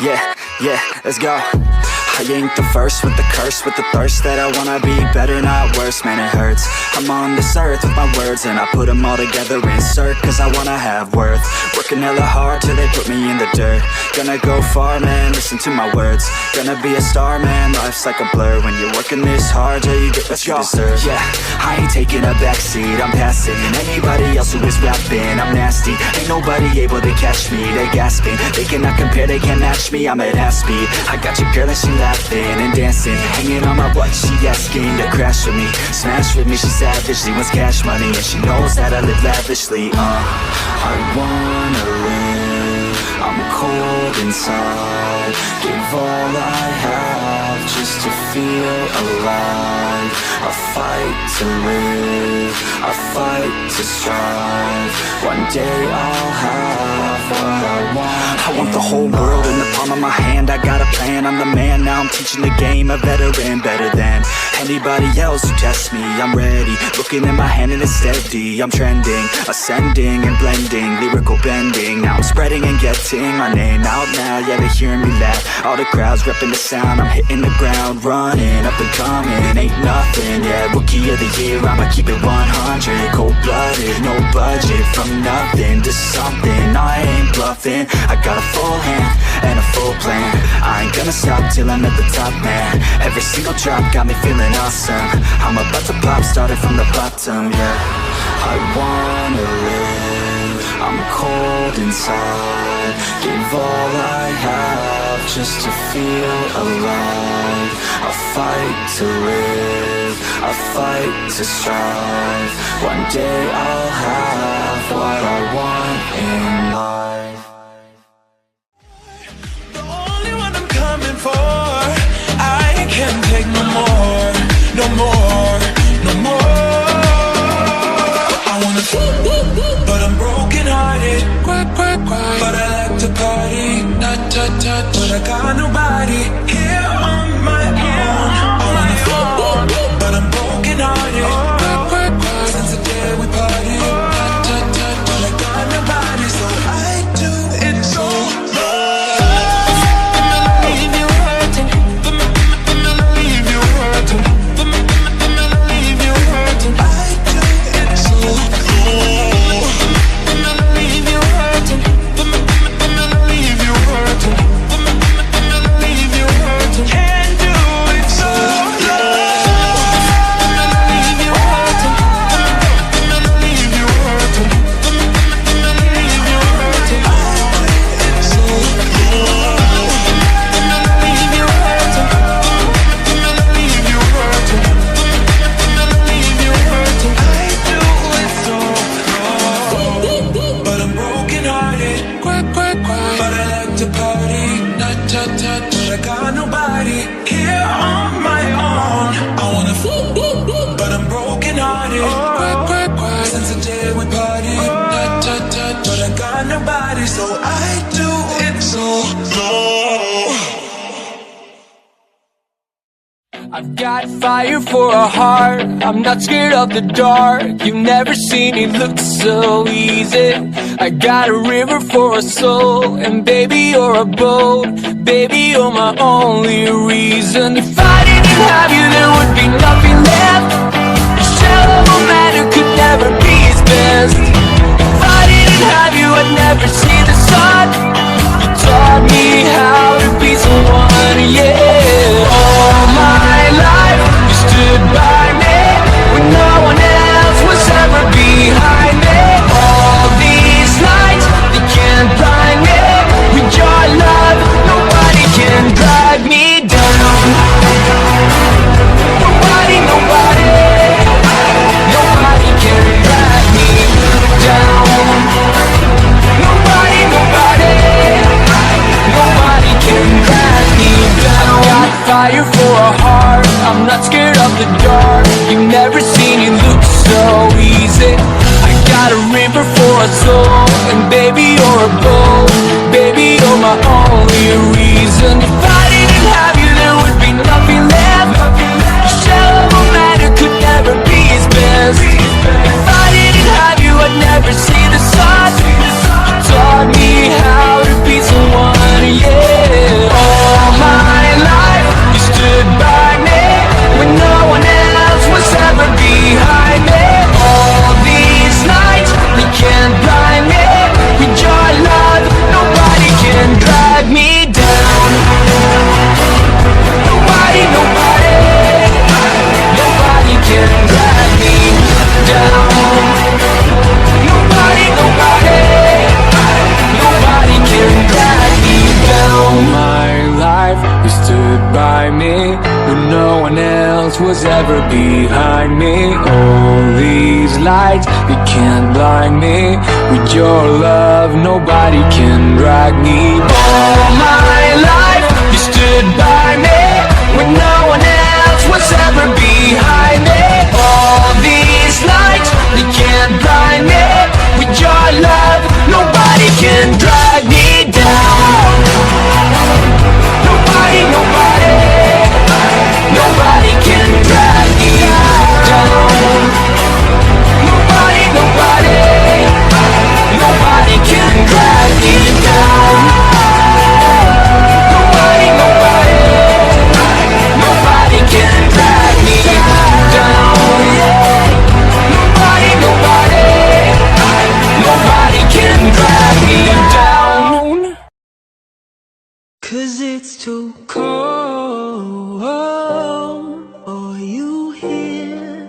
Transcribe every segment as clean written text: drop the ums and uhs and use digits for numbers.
Yeah, let's go. I ain't the first with the curse, with the thirst that I wanna be better, not worse, man it hurts. I'm on this earth with my words and I put them all together, insert, cause I wanna have worth. Working hella hard till they put me in the dirt. Gonna go far, man, listen to my words. Gonna be a star, man, life's like a blur. When you're working this hard, yeah, you get what you deserve. Yeah, I ain't taking a backseat, I'm passing anybody else who is rapping. I'm nasty, ain't nobody able to catch me. They gasping, they cannot compare, they can't match me. I'm at half speed, I got your girl and she laughing and dancing, hanging on my butt, she asking to crash with me, smash with me, she savage, she wants cash money, and she knows that I live lavishly. I wanna live, I'm cold inside, give all I have just to feel alive. I fight to live, I fight to strive, one day I'll have what I want. I want the whole world in the palm of my hand, I got a plan, I'm the man, now I'm teaching the game, a veteran, better than anybody else who tests me. I'm ready, looking in my hand and it's steady, I'm trending, ascending and blending, lyrical bending, now I'm spreading and getting my name out now, yeah they hearing me laugh, all the crowds repping the sound, I'm hitting the ground, running, up and coming, ain't nothing, yeah, rookie of the year, I'ma keep it 100, cold-blooded, no budget, from nothing to something, I ain't bluffing, I got a full hand and a full plan, I ain't gonna stop till I'm at the top, man, every single drop got me feeling awesome, I'm about to pop, started from the bottom, yeah, I wanna live, I'm cold inside, give all I have just to feel alive, I fight to live, I fight to strive, one day I'll have what I want in life. The only one I'm coming for, I can't take no more, no more, no more. I wanna but I'm broken hearted, but I like to party, but I got nobody here on my own. I wanna but I'm broken hearted, since the day we party, but I got nobody, so I do it so long. Leave you hurting, leave you hurting, leave you hurting. I do it so long. Leave you hurting, leave you hurting, leave you hurting. Can't do it so long. Leave you hurting, leave you hurting, leave you hurting. I do it so long. Leave you hurting, leave you hurting, leave you hurting. I do it so long. But I'm broken hearted, but I like to party, but I got nobody here on my own. I wanna but I'm broken hearted, since the day we party, but I got nobody, so I do it so long. I've got fire for a heart, I'm not scared of the dark. You've never seen it look so easy. I got a river for a soul, and baby you're a boat. Baby you're my only reason. If I didn't have you there would be nothing left. A shallow man who could never be his best. If I didn't have you I'd never see the sun. You taught me how to be someone, yeah. All my life you stood by me when no one else was ever behind me. All these lights, they can't blind me. With your love, nobody can drag me down. Nobody, nobody, nobody can drag me down. Nobody, nobody, nobody can drag me down. Got fire for a heart, I'm not scared of the dark. You've never seen it look so easy. I got a river for a soul, and baby you're a boat. Baby you're my only reason. If I didn't have you there would be nothing left. A shallow man who could never be his best. If I didn't have you I'd never see the sun. You taught me how to be someone, yeah. all these lights, they can't blind me. With your love, nobody can drag me. All my life, you stood by me when no one else was ever behind me. All these lights, they can't blind me. With your love, nobody can drag me down. Nobody, nobody, nobody can drag me down. Nobody, nobody, nobody can drag me down. Nobody, nobody, nobody can drag me down. Nobody, nobody, nobody can drag me down. 'Cause it's too cold for you here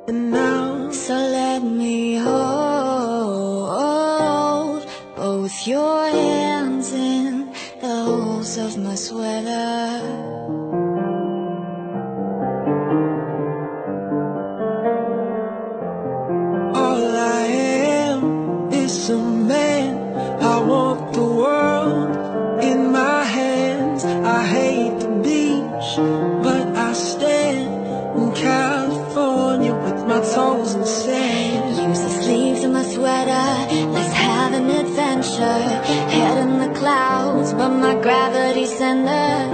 and now. So let me hold both your hands in the holes of my sweater. All I am is a man. I want the world in my hands. I hate the beach, but I stand in California with my toes in sand. Use the sleeves of my sweater, let's have an adventure. Head in the clouds, but my gravity's centered.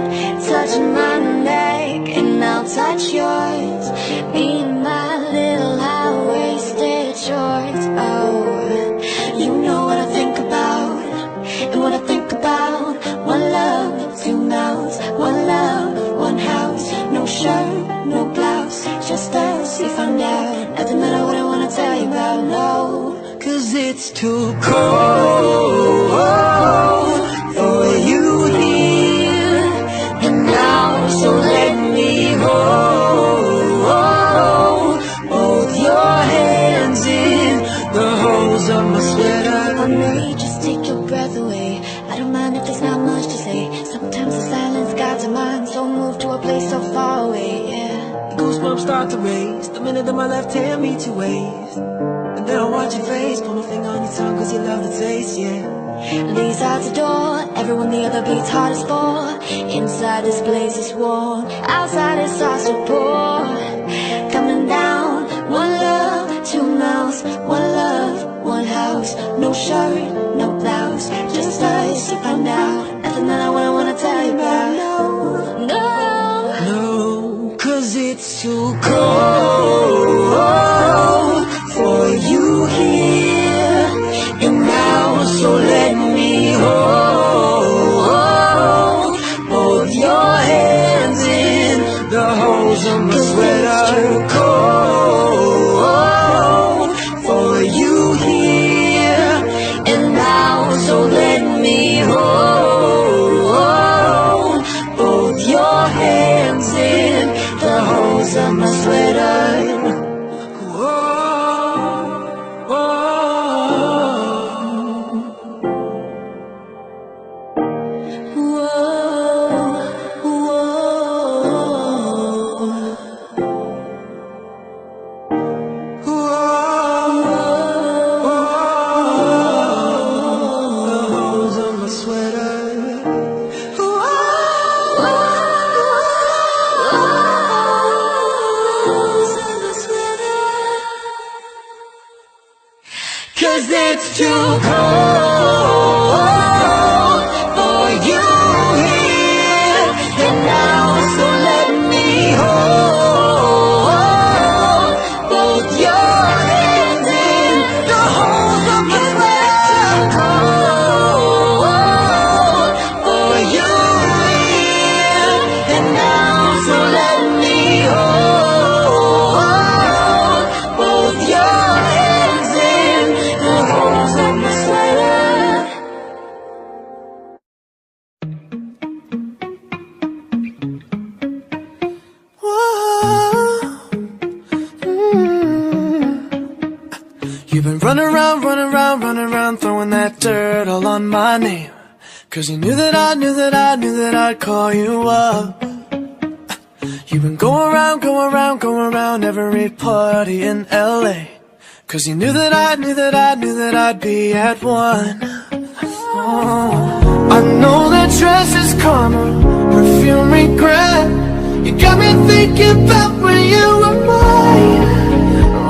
Touch my neck and I'll touch yours. Be my little high-waisted shorts. Oh, you know what I think about, and what I think about. One love, two mouths, one love, one house. No shirt, no blouse, just us, you found out. Nothing that I wouldn't wanna tell you about, no. 'Cause it's too cold for you here and now. So let me hold both your hands in the holes of my sweater. I may just take your breath away. I don't mind if there's not much to say. Sometimes the silence guides our mind, so moved to a place so far away, yeah. The goosebumps start to raise the minute that my left hand meets your waist. And then I watch your face, put my finger on your tongue 'cause you love the taste, yeah. These out the door, everyone the other beats hardest for. Inside this blaze is warm, outside it's our support. Coming down, one love, two mouths, one love, one house. No shirt, no blouse, just us, you found out. Nothing that I wouldn't wanna tell you about, no, no. No, 'cause it's too cold for you here and now. So let me hold both your hands in the holes of my sweater. Too cold for you here and now. So let me hold both your hands in the holes of my sweater. Whoa, Cause it's too cold for you here and now. So let me hold both your hands in the holes of my sweater. Cold for you here and now. So let me hold both your hands in the holes of my sweater. You've been running around, throwing that dirt all on my name. 'Cause you knew that I'd call you up. You've been going around, going around, going around every party in LA. Cause you knew that I'd be at one. Oh, I know that dress is karma, perfume regret. You got me thinking about when you were mine.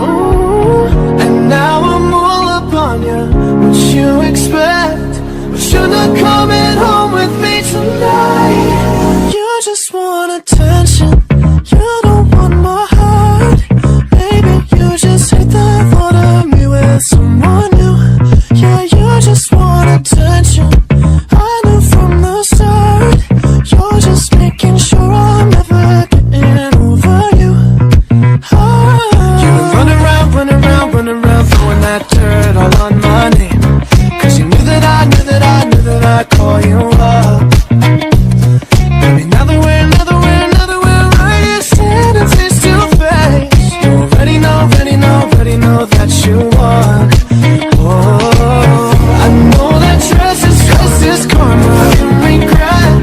Oh, and now I'm all up on you. What you expect? But you're not coming home with me tonight. You just want attention. You don't want my heart. Baby, you just hate the thought of me with someone new. Yeah, you just want attention. I knew from the start. You're just making sure I'm never getting over you. You've been running around, running around, running around, throwing that dirt all on my name. Cause you knew that I'd call you up. Baby, now that we're right here standing face to face, you already know that you won. Oh, I know that dress is karma, you regret.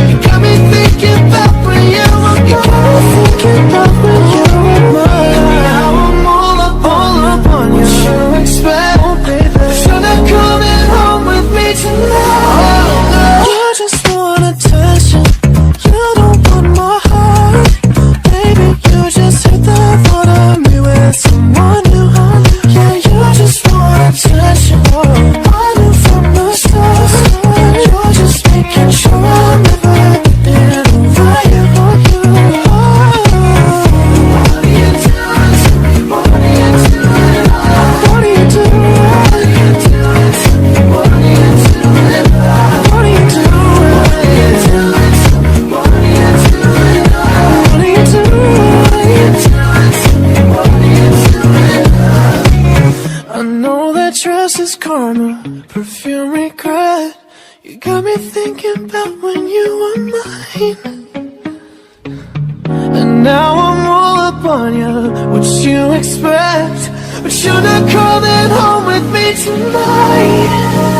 You got me thinking about when you were mine. You got me thinking about when you were mine. Now I'm all up on you. What you expect? Oh, baby, you're not coming home with me tonight. You just want attention. You don't want my heart. Baby, you just hate the thought of me with someone new. Yeah, you just want attention. I knew from the start. You're just making sure I'm never getting over you. What are you doing? What are you doing? What are you doing? What are you doing? What are you doing? What are you doing? What are you doing? I know that dress is karma, perfume regret. You got me thinking about when you were mine. And now I'm all up on you. What you expect? But you're not coming home with me tonight.